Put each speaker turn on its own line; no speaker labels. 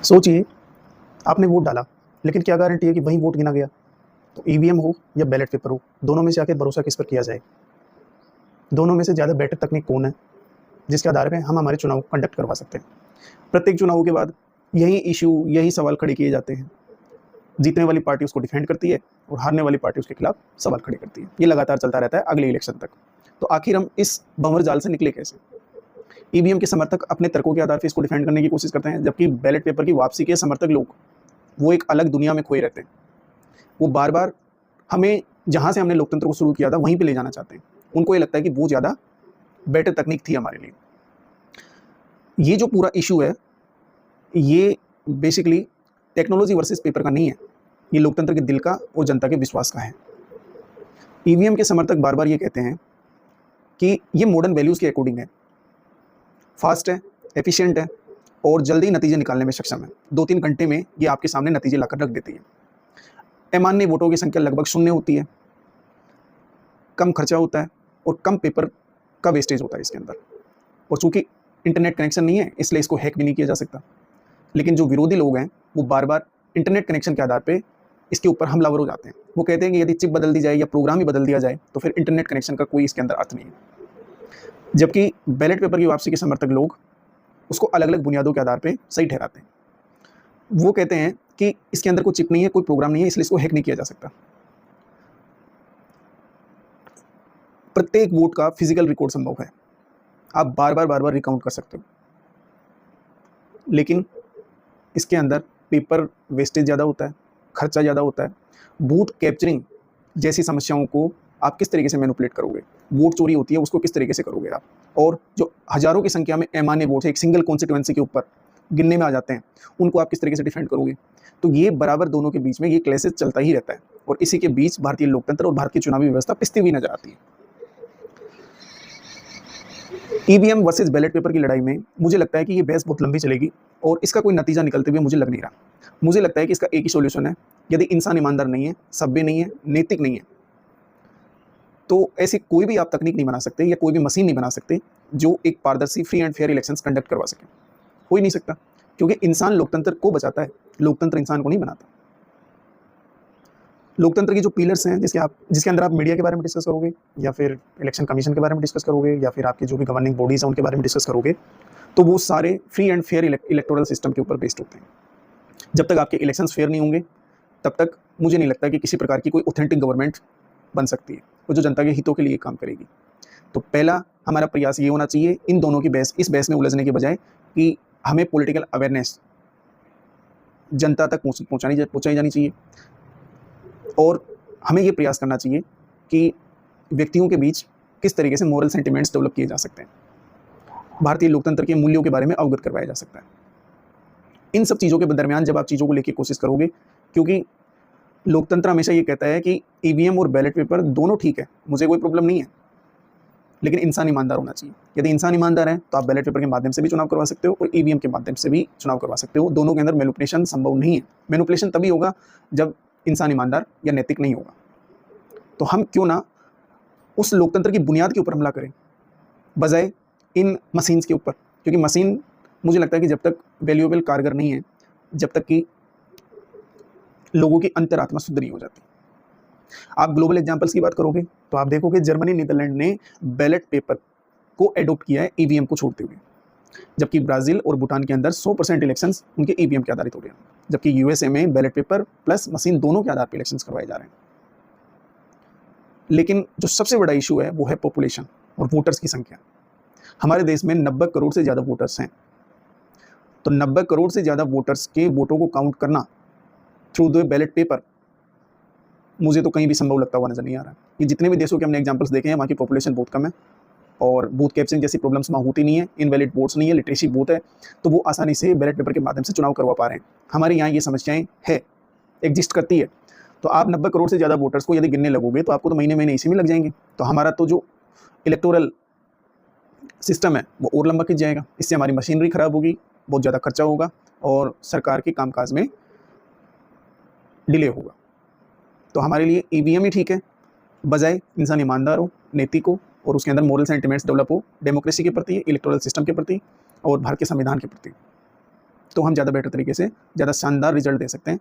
सोचिए, आपने वोट डाला, लेकिन क्या गारंटी है कि वही वोट गिना गया? तो ईवीएम हो या बैलेट पेपर हो, दोनों में से आखिर भरोसा किस पर किया जाए? दोनों में से ज़्यादा बेटर तकनीक कौन है, जिसके आधार पे हम हमारे चुनाव कंडक्ट करवा सकते हैं? प्रत्येक चुनावों के बाद यही इश्यू, यही सवाल खड़े किए जाते हैं। जीतने वाली पार्टी उसको डिफेंड करती है और हारने वाली पार्टी उसके खिलाफ सवाल खड़े करती है। ये लगातार चलता रहता है अगले इलेक्शन तक। तो आखिर हम इस भंवर जाल से निकले कैसे? ईवीएम के समर्थक अपने तर्कों के आधार पर इसको डिफेंड करने की कोशिश करते हैं, जबकि बैलेट पेपर की वापसी के समर्थक लोग वो एक अलग दुनिया में खोए रहते हैं। वो बार-बार हमें जहाँ से हमने लोकतंत्र को शुरू किया था वहीं पे ले जाना चाहते हैं। उनको ये लगता है कि वो ज़्यादा बेटर तकनीक थी हमारे लिए। ये जो पूरा इश्यू है, ये बेसिकली टेक्नोलॉजी वर्सेस पेपर का नहीं है। ये लोकतंत्र के दिल का और जनता के विश्वास का है। ईवीएम के समर्थक बार-बार ये कहते हैं कि ये मॉडर्न वैल्यूज़ के अकॉर्डिंग है, फास्ट है, एफिशिएंट है और जल्दी नतीजे निकालने में सक्षम है। 2-3 घंटे में ये आपके सामने नतीजे लाकर रख देती है। अमान्य वोटों की संख्या लगभग शून्य होती है, कम खर्चा होता है और कम पेपर का वेस्टेज होता है इसके अंदर। और चूँकि इंटरनेट कनेक्शन नहीं है, इसलिए इसको हैक भी नहीं किया जा सकता। लेकिन जो विरोधी लोग हैं, वो बार-बार इंटरनेट कनेक्शन के आधार पे इसके ऊपर हमलावर हो जाते हैं। वो कहते हैं कि यदि चिप बदल दी जाए या प्रोग्राम ही बदल दिया जाए, तो फिर इंटरनेट कनेक्शन का कोई इसके अंदर अर्थ नहीं है। जबकि बैलेट पेपर की वापसी के समर्थक लोग उसको अलग-अलग बुनियादों के आधार पे सही ठहराते हैं। वो कहते हैं कि इसके अंदर कोई चिप नहीं है, कोई प्रोग्राम नहीं है, इसलिए इसको हैक नहीं किया जा सकता। प्रत्येक वोट का फिजिकल रिकॉर्ड संभव है। आप बार-बार रिकाउंट कर सकते हो। लेकिन इसके अंदर पेपर वेस्टेज ज़्यादा होता है, खर्चा ज़्यादा होता है। बूथ कैप्चरिंग जैसी समस्याओं को आप किस तरीके से मैनिपुलेट करोगे? वोट चोरी होती है, उसको किस तरीके से करोगे आप? और जो हज़ारों की संख्या में अमान्य वोट है, एक सिंगल कॉन्स्टिट्यूएंसी के ऊपर गिनने में आ जाते हैं, उनको आप किस तरीके से डिफेंड करोगे? तो ये बराबर दोनों के बीच में ये क्लैशेज़ चलता ही रहता है और इसी के बीच भारतीय लोकतंत्र और भारत की चुनावी व्यवस्था पिसती हुई नज़र आती है। ईवीएम वर्सेस बैलेट पेपर की लड़ाई में मुझे लगता है कि ये बहस बहुत लंबी चलेगी और इसका कोई नतीजा निकलते हुए मुझे लग नहीं रहा। मुझे लगता है कि इसका एक ही सॉल्यूशन है, यदि इंसान ईमानदार नहीं है, सभ्य नहीं है, नैतिक नहीं है, तो ऐसी कोई भी आप तकनीक नहीं बना सकते या कोई भी मशीन नहीं बना सकते जो एक पारदर्शी, free and fair elections conduct करवा सके। हो ही नहीं सकता, क्योंकि इंसान लोकतंत्र को बचाता है, लोकतंत्र इंसान को नहीं बनाता। लोकतंत्र की जो पिलर्स हैं जिसके अंदर आप मीडिया के बारे में डिस्कस करोगे या फिर इलेक्शन कमीशन के बारे में डिस्कस करोगे या फिर आपकी जो भी गवर्निंग बॉडीज़ हैं उनके बारे में डिस्कस करोगे, तो वो सारे free and fair electoral system के ऊपर बेस्ड होते हैं। जब तक आपके इलेक्शंस फेयर नहीं होंगे, तब तक मुझे नहीं लगता कि किसी प्रकार की कोई ऑथेंटिक गवर्नमेंट बन सकती है और जो जनता के हितों के लिए काम करेगी। तो पहला हमारा प्रयास ये होना चाहिए, इन दोनों की इस बहस में उलझने के बजाय, कि हमें पॉलिटिकल अवेयरनेस जनता तक पहुँचाई जानी चाहिए और हमें ये प्रयास करना चाहिए कि व्यक्तियों के बीच किस तरीके से मॉरल सेंटिमेंट्स डेवलप किए जा सकते हैं, भारतीय लोकतंत्र के मूल्यों के बारे में अवगत करवाया जा सकता है। इन सब चीज़ों के दरमियान जब आप चीज़ों को लेकर कोशिश करोगे, क्योंकि लोकतंत्र हमेशा ये कहता है कि ईवीएम और बैलेट पेपर दोनों ठीक है, मुझे कोई प्रॉब्लम नहीं है, लेकिन इंसान ईमानदार होना चाहिए। यदि इंसान ईमानदार है तो आप बैलेट पेपर के माध्यम से भी चुनाव करवा सकते हो और ईवीएम के माध्यम से भी चुनाव करवा सकते हो। दोनों के अंदर मैनिपुलेशन संभव नहीं है। मैनिपुलेशन तभी होगा जब इंसान ईमानदार या नैतिक नहीं होगा। तो हम क्यों ना उस लोकतंत्र की बुनियाद के ऊपर हमला करें, बजाय इन मशीन्स के ऊपर, क्योंकि मशीन मुझे लगता है कि जब तक वैल्यूएबल कारगर नहीं है, जब तक कि लोगों की अंतरात्मा शुद्ध नहीं हो जाती। आप ग्लोबल एग्जांपल्स की बात करोगे तो आप देखोगे जर्मनी, नीदरलैंड ने बैलेट पेपर को एडॉप्ट किया है ईवीएम को छोड़ते हुए, जबकि ब्राज़ील और भूटान के अंदर 100% इलेक्शंस उनके ईवीएम के आधारित हो रहे हैं, जबकि यूएसए में बैलेट पेपर प्लस मशीन दोनों के आधार पर इलेक्शंस करवाए जा रहे हैं। लेकिन जो सबसे बड़ा इशू है वो है पॉपुलेशन और वोटर्स की संख्या। हमारे देश में 90 करोड़ से ज़्यादा वोटर्स हैं, तो 90 करोड़ से ज़्यादा वोटर्स के वोटों को काउंट करना थ्रू द बैलेट पेपर मुझे तो कहीं भी संभव लगता हुआ नज़र नहीं आ रहा। ये जितने भी देशों के हमने एग्जांपल्स देखे हैं, वहाँ की पॉपुलेशन बहुत कम है और बूथ कैप्चरिंग जैसी प्रॉब्लम्स वहाँ होती नहीं है, इनवैलिड वोट्स नहीं है, लिटरेसी बहुत है, तो वो आसानी से बैलेट पेपर के माध्यम से चुनाव करवा पा रहे हैं। हमारे यहाँ ये समस्याएँ है, एग्जिस्ट करती है। तो आप 90 करोड़ से ज़्यादा वोटर्स को यदि गिनने लगोगे तो आपको तो महीने इसी में लग जाएंगे। तो हमारा तो जो इलेक्टोरल सिस्टम है वो और लंबा खिंच जाएगा। इससे हमारी मशीनरी ख़राब होगी, बहुत ज़्यादा खर्चा होगा और सरकार के कामकाज में डिले होगा। तो हमारे लिए ईवीएम ही ठीक है, बजाय इंसान ईमानदार हो, नैतिक हो और उसके अंदर मॉरल सेंटिमेंट्स डेवलप हो डेमोक्रेसी के प्रति, इलेक्टोरल सिस्टम के प्रति और भारत के संविधान के प्रति। तो हम ज़्यादा बेटर तरीके से ज़्यादा शानदार रिजल्ट दे सकते हैं।